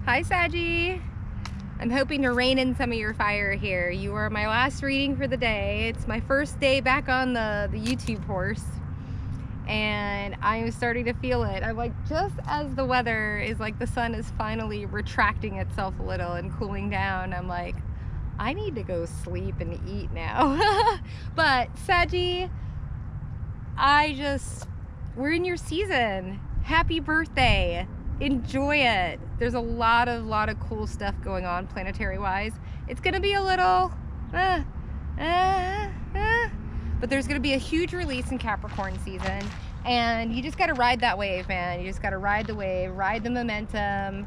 Hi, Saggy. I'm hoping to rein in some of your fire here. You are my last reading for the day. It's my first day back on the YouTube horse, and I'm starting to feel it. I'm like, just as the weather is like, the sun is finally retracting itself a little and cooling down, I'm like, I need to go sleep and eat now. But Saggy, we're in your season. Happy birthday. Enjoy it. There's a lot of cool stuff going on planetary wise. It's gonna be a little but there's gonna be a huge release in Capricorn season, and you just gotta ride that wave, man. You just gotta ride the wave, ride the momentum,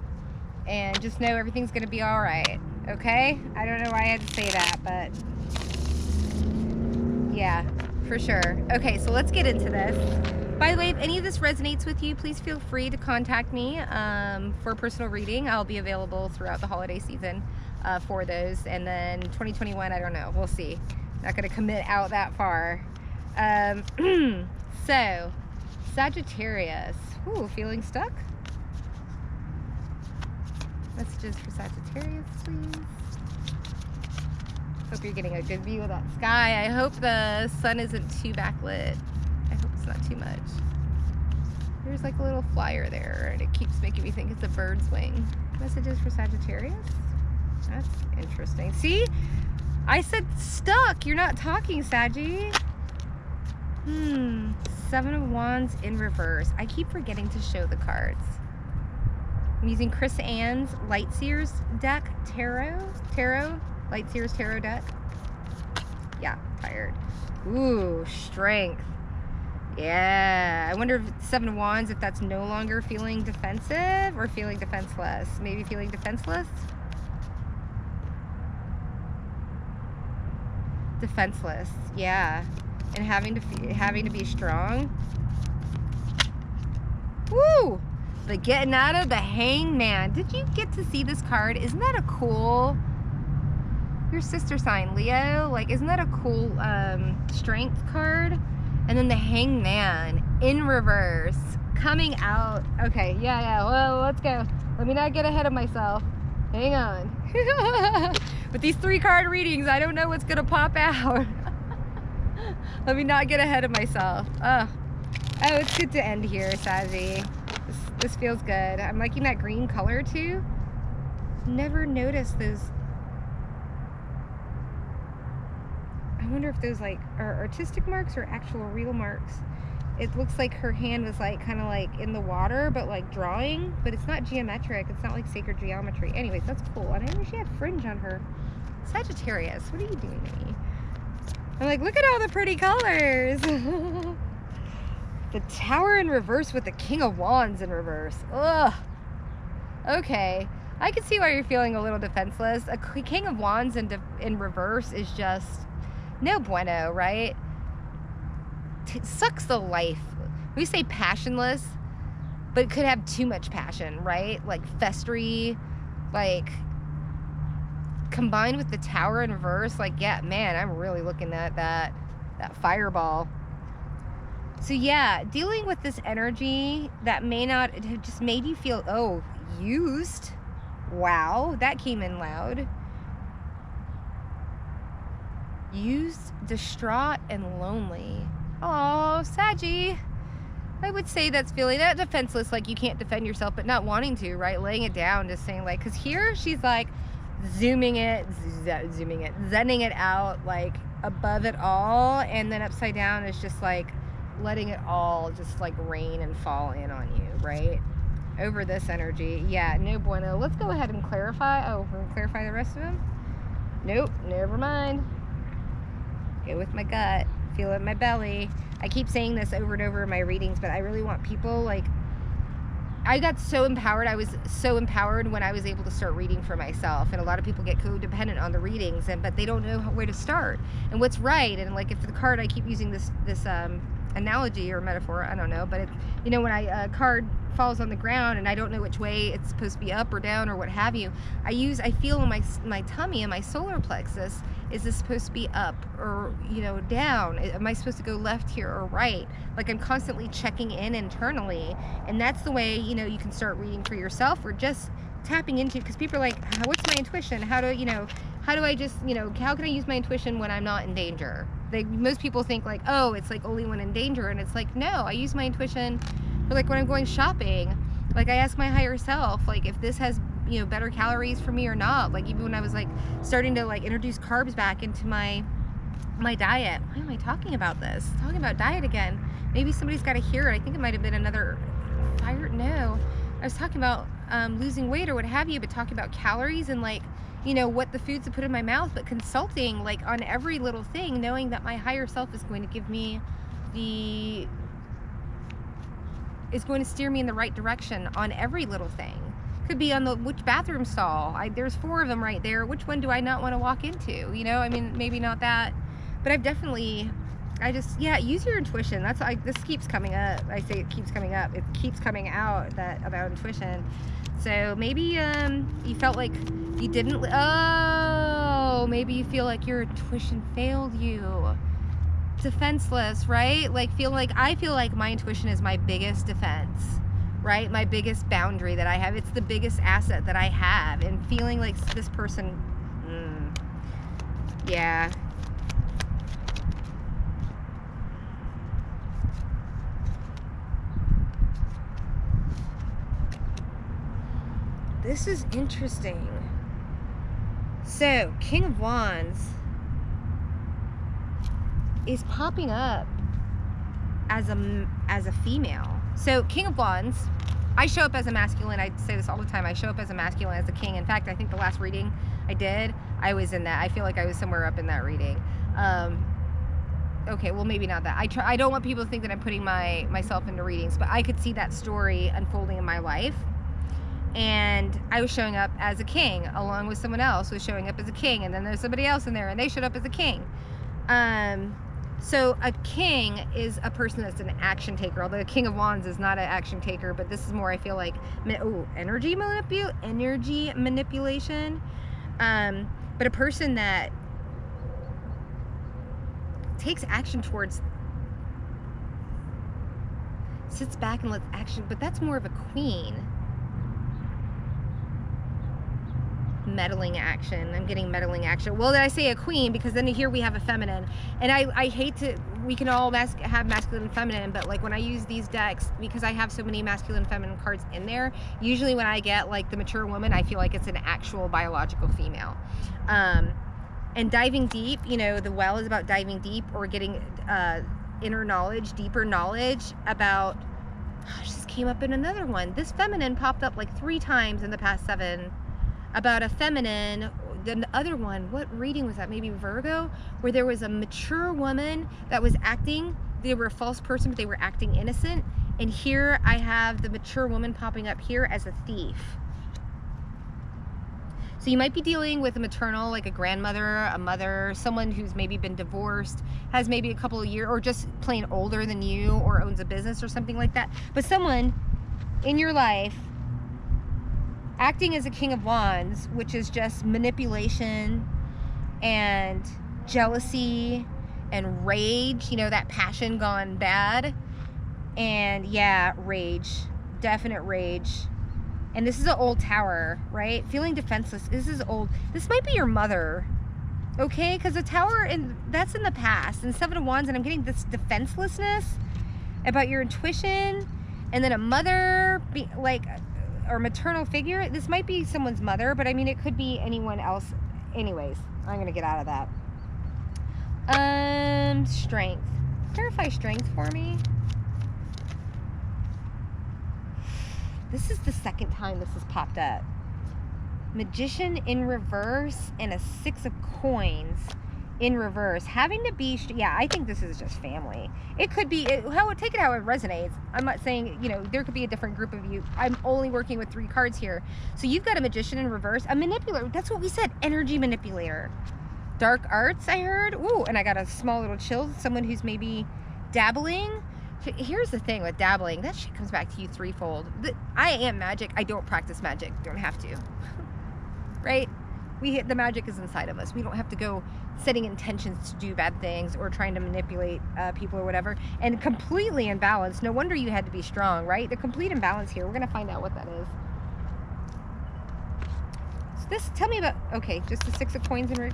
and just know everything's gonna be all right. Okay? I don't know why I had to say that, but yeah, for sure. Okay, so let's get into this. By the way, if any of this resonates with you, please feel free to contact me for a personal reading. I'll be available throughout the holiday season for those. And then 2021, I don't know. We'll see. Not going to commit out that far. So, Sagittarius. Ooh, feeling stuck? Messages for Sagittarius, please. Hope you're getting a good view of that sky. I hope the sun isn't too backlit. I hope it's not too much. There's like a little flyer there, and it keeps making me think it's a bird's wing. Messages for Sagittarius? That's interesting. See? I said stuck. You're not talking, Saggy. Seven of Wands in reverse. I keep forgetting to show the cards. I'm using Chris Ann's Lightseers deck, Lightseers Tarot deck. Yeah, tired. Ooh, strength. Yeah, I wonder if Seven of Wands, if that's no longer feeling defensive or feeling defenseless. Maybe feeling defenseless? Defenseless, yeah. And having to be strong. Woo! But getting out of the Hangman. Did you get to see this card? Isn't that a cool... Your sister sign, Leo? Like, isn't that a cool strength card? And then the Hangman in reverse coming out. Okay, yeah, well, let's go. Let me not get ahead of myself. Hang on. With these 3-card readings, I don't know what's gonna pop out. Let me not get ahead of myself. Oh, it's good to end here, Savvy. This feels good. I'm liking that green color too. Never noticed those. I wonder if those like are artistic marks or actual real marks. It looks like her hand was like kind of like in the water, but like drawing, but it's not geometric. It's not like sacred geometry. Anyways, that's cool. And I know she had fringe on her. Sagittarius, what are you doing to me? I'm like, look at all the pretty colors. The Tower in reverse with the King of Wands in reverse. Ugh. Okay. I can see why you're feeling a little defenseless. A King of Wands in reverse is just no bueno, right? Sucks the life. We say passionless, but it could have too much passion, right? Like festery, like combined with the Tower in reverse. Like, yeah, man, I'm really looking at that fireball. So yeah, dealing with this energy that may not have just made you feel, used. Wow, that came in loud. Used, distraught, and lonely. Oh, Saggy. I would say that's feeling that defenseless, like you can't defend yourself, but not wanting to, right? Laying it down, just saying like, because here she's like zenning it out, like above it all, and then upside down is just like letting it all just like rain and fall in on you, right? Over this energy. Yeah, no bueno. Let's go ahead and clarify. Oh, we're gonna clarify the rest of them? Nope, never mind. Go with my gut. Feel it in my belly. I keep saying this over and over in my readings, but I really want people, like, I got so empowered. I was so empowered when I was able to start reading for myself. And a lot of people get codependent on the readings, but they don't know where to start and what's right. And like, if the card, I keep using this analogy or metaphor, I don't know, but it's, you know, when a card falls on the ground and I don't know which way it's supposed to be, up or down or what have you, I feel in my tummy and my solar plexus, is this supposed to be up or, you know, down? Am I supposed to go left here or right? Like, I'm constantly checking in internally, and that's the way, you know, you can start reading for yourself, or just tapping into, because people are like, what's my intuition? How do, you know, how do I just, you know, how can I use my intuition when I'm not in danger? Most people think like, oh, it's like only when in danger. And it's like, no, I use my intuition for like when I'm going shopping. Like I ask my higher self, like if this has, you know, better calories for me or not. Like even when I was like starting to like introduce carbs back into my diet. Why am I talking about this? Talking about diet again. Maybe somebody's got to hear it. I think it might have been another fire. No, I was talking about losing weight or what have you, but talking about calories and like, you know, what the foods to put in my mouth, but consulting like on every little thing, knowing that my higher self is going to give me is going to steer me in the right direction on every little thing. Could be on which bathroom stall. There's 4 of them right there. Which one do I not want to walk into? You know, I mean, maybe not that, but yeah, use your intuition. That's why this keeps coming up. I say it keeps coming up. It keeps coming out about intuition. So maybe you felt like you didn't, maybe you feel like your intuition failed you. Defenseless, right? Like I feel like my intuition is my biggest defense, right? My biggest boundary that I have. It's the biggest asset that I have. And feeling like this person, yeah. This is interesting. So, King of Wands is popping up as a female. So, King of Wands, I show up as a masculine. I say this all the time. I show up as a masculine, as a king. In fact, I think the last reading I did, I was in that. I feel like I was somewhere up in that reading. Okay, well, maybe not that. I don't want people to think that I'm putting myself into readings, but I could see that story unfolding in my life. And I was showing up as a king, along with someone else who was showing up as a king, and then there's somebody else in there, and they showed up as a king. So a king is a person that's an action taker, although a King of Wands is not an action taker, but this is more, I feel like, energy manipulation. But a person that takes action towards, sits back and lets action, but that's more of a queen. Meddling action. I'm getting meddling action. Well, did I say a queen? Because then here we have a feminine. And I hate to, we can all have masculine and feminine, but like when I use these decks, because I have so many masculine and feminine cards in there, usually when I get like the mature woman, I feel like it's an actual biological female. And diving deep, you know, the well is about diving deep or getting inner knowledge, deeper knowledge about, just came up in another one. This feminine popped up like 3 times in the past 7. About a feminine. The other one, what reading was that? Maybe Virgo, where there was a mature woman that was acting, they were a false person, but they were acting innocent. And here I have the mature woman popping up here as a thief. So you might be dealing with a maternal, like a grandmother, a mother, someone who's maybe been divorced, has maybe a couple of years, or just plain older than you, or owns a business or something like that. But someone in your life acting as a King of Wands, which is just manipulation and jealousy and rage, you know, that passion gone bad. And yeah, rage, definite rage. And this is an old tower, right? Feeling defenseless. This is old. This might be your mother, okay? Because the tower, that's in the past. And 7 of Wands, and I'm getting this defenselessness about your intuition. And then a mother, or maternal figure. This might be someone's mother, but I mean, it could be anyone else. Anyways, I'm gonna get out of that. Strength. Clarify strength for me. This is the second time this has popped up. Magician in reverse and a 6 of coins in reverse. Having to be, yeah, I think this is just family. It could be, take it how it resonates. I'm not saying, you know, there could be a different group of you. I'm only working with 3 cards here. So you've got a magician in reverse, a manipulator. That's what we said, energy manipulator. Dark arts, I heard. Ooh, and I got a small little chill. Someone who's maybe dabbling. Here's the thing with dabbling. That shit comes back to you threefold. I am magic. I don't practice magic. Don't have to. Right? The magic is inside of us. We don't have to go setting intentions to do bad things or trying to manipulate people or whatever. And completely imbalanced. No wonder you had to be strong, right? The complete imbalance here. We're going to find out what that is. This, tell me about, okay, just the 6 of coins and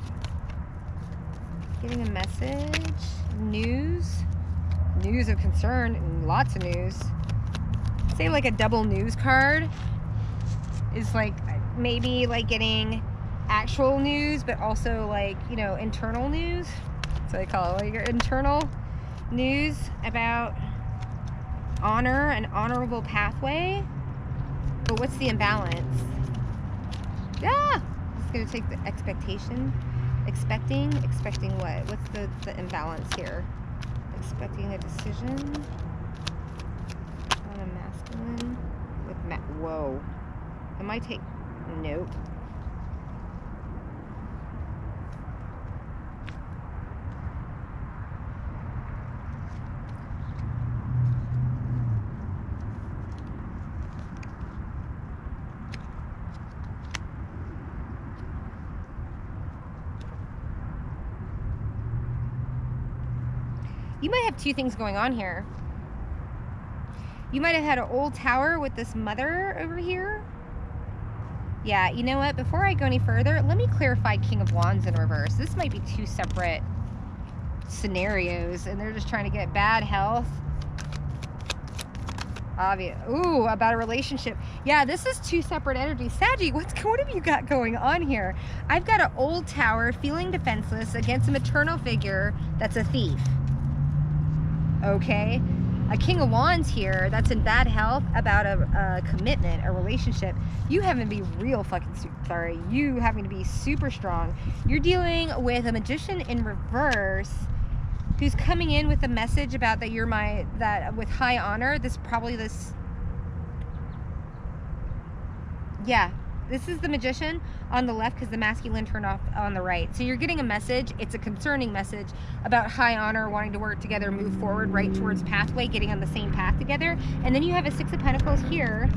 getting a message, news of concern, and lots of news. Say like a double news card is like maybe like getting actual news, but also like, you know, internal news. That's what I call it, like your internal news about honor, an honorable pathway. But what's the imbalance? Yeah, it's gonna take the expectation. Expecting what? What's the imbalance here? Expecting a decision on a masculine with whoa. Am I nope. You might have two things going on here. You might have had an old tower with this mother over here. Yeah, you know what? Before I go any further, let me clarify King of Wands in reverse. This might be two separate scenarios, and they're just trying to get bad health. Obvious. Ooh, about a relationship. Yeah, this is two separate energies. Saggy, what have you got going on here? I've got an old tower feeling defenseless against a maternal figure that's a thief. Okay, a King of Wands here that's in bad health about a commitment, a relationship. You having to be real fucking sorry. You having to be super strong. You're dealing with a Magician in reverse who's coming in with a message about that you're that with high honor. Yeah. This is the Magician on the left because the masculine turned off on the right. So you're getting a message. It's a concerning message about high honor, wanting to work together, move forward, right towards pathway, getting on the same path together. And then you have a 6 of Pentacles here,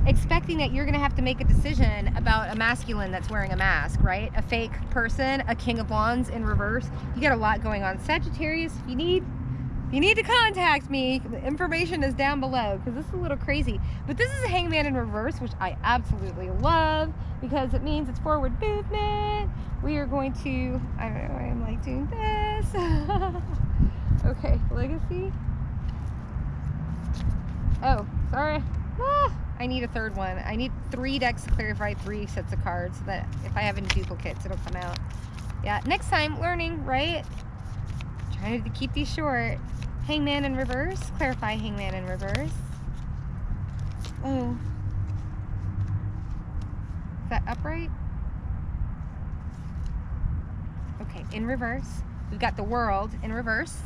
expecting that you're going to have to make a decision about a masculine that's wearing a mask, right? A fake person, a King of Wands in reverse. You got a lot going on. Sagittarius, if you need to contact me, the information is down below because this is a little crazy. But this is a Hangman in reverse, which I absolutely love because it means it's forward movement. We are going to, I don't know, I'm like doing this. Okay, legacy. Oh, sorry. I need a third one. I need 3 decks to clarify 3 sets of cards so that if I have any duplicates, it'll come out. Yeah, next time, learning, right? Trying to keep these short. Hangman in reverse. Clarify Hangman in reverse. Oh. Is that upright? Okay, in reverse. We've got the World in reverse.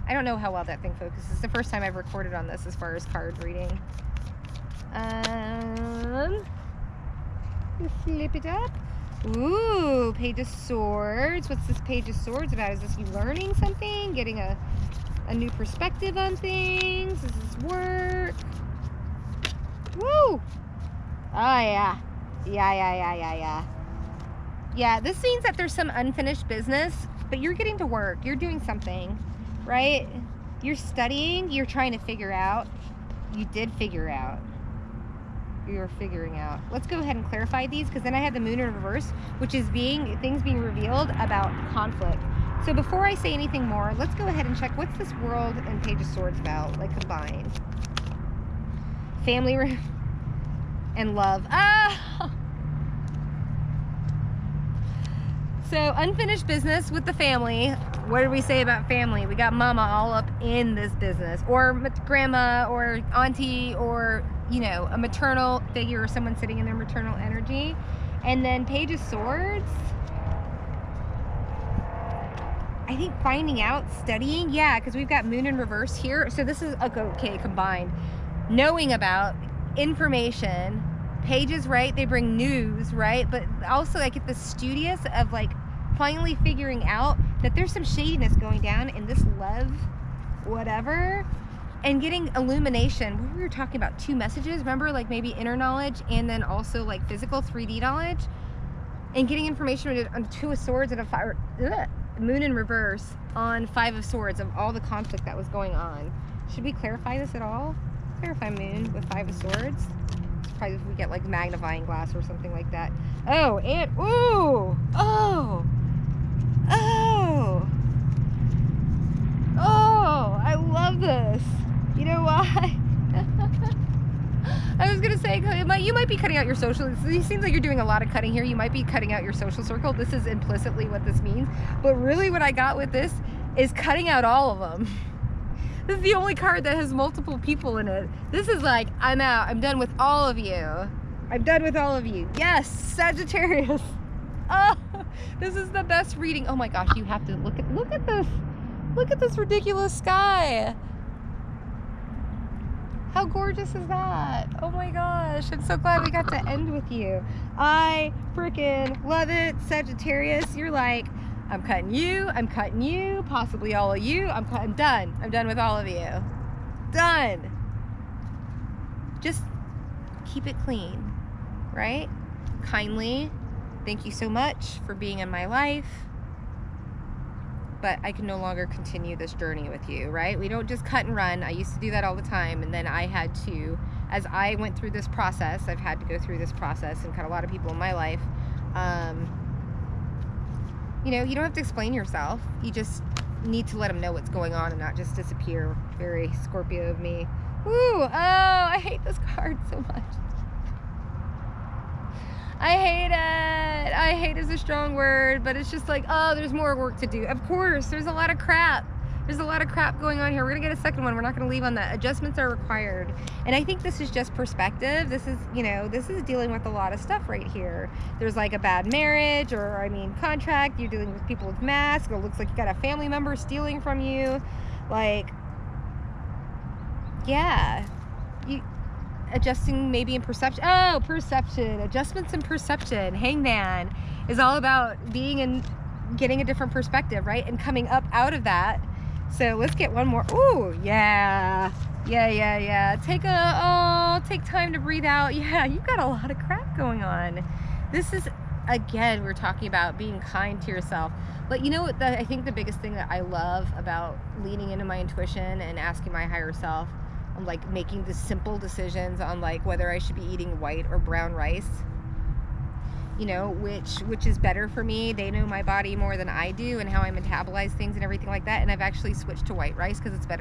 I don't know how well that thing focuses. It's the first time I've recorded on this as far as card reading. Flip it up. Ooh, Page of Swords. What's this Page of Swords about? Is this you learning something? Getting a new perspective on things? Does this work? Woo! Oh, yeah. Yeah, this means that there's some unfinished business, but you're getting to work. You're doing something, right? You're studying. You're trying to figure out. You did figure out. You're figuring out. Let's go ahead and clarify these because then I have the Moon in reverse, which is things being revealed about conflict. So before I say anything more, let's go ahead and check what's this World and Page of Swords about, like combined. Family and love. So unfinished business with the family. What did we say about family? We got mama all up in this business, or grandma, or auntie, or you know, a maternal figure or someone sitting in their maternal energy. And then Page of Swords, I think finding out, studying, yeah, because we've got Moon in reverse here. So this is okay, combined. Knowing about information, pages, right? They bring news, right? But also I get the studious of like finally figuring out that there's some shadiness going down in this love, whatever. And getting illumination. We were talking about 2 messages, remember, like maybe inner knowledge and then also like physical 3D knowledge, and getting information on 2 of Swords and a Moon in reverse on 5 of Swords of all the conflict that was going on. Should we clarify this at all? Clarify Moon with 5 of Swords. probably if we get like magnifying glass or something like that. Oh, and ooh, oh, oh, oh, I love this. You know why? I was gonna say, you might be cutting out your social. It seems like you're doing a lot of cutting here. You might be cutting out your social circle. This is implicitly what this means. But really what I got with this is cutting out all of them. This is the only card that has multiple people in it. This is like, I'm out. I'm done with all of you. I'm done with all of you. Yes, Sagittarius. Oh, this is the best reading. Oh my gosh, you have to look at this. Look at this ridiculous sky. How gorgeous is that? Oh my gosh, I'm so glad we got to end with you. I freaking love it. Sagittarius, you're like, I'm cutting you, possibly all of you. I'm done. I'm done with all of you. Done. Just keep it clean, right? Kindly, thank you so much for being in my life. But I can no longer continue this journey with you, right? We don't just cut and run. I used to do that all the time, and then I had to, as I went through this process, I've had to go through this process and cut a lot of people in my life. You know, you don't have to explain yourself. You just need to let them know what's going on and not just disappear. Very Scorpio of me. Ooh, oh, I hate this card so much. I hate it. I hate is a strong word, but it's just like, oh, there's more work to do. Of course, there's a lot of crap. There's a lot of crap going on here. We're gonna get a second one. We're not gonna leave on that. Adjustments are required. And I think this is just perspective. This is, you know, this is dealing with a lot of stuff right here. There's like a bad marriage, or I mean, contract. You're dealing with people with masks. Or it looks like you got a family member stealing from you. Like, yeah. Adjusting maybe in perception. Oh, perception. Adjustments in perception. Hangman is all about being in, getting a different perspective, right? And coming up out of that. So let's get one more. Ooh, yeah. Yeah. Take time to breathe out. Yeah, you've got a lot of crap going on. This is, again, we're talking about being kind to yourself. But you know what, I think the biggest thing that I love about leaning into my intuition and asking my higher self, I'm like making the simple decisions on like whether I should be eating white or brown rice, you know, which is better for me. They know my body more than I do and how I metabolize things and everything like that. And I've actually switched to white rice because it's better for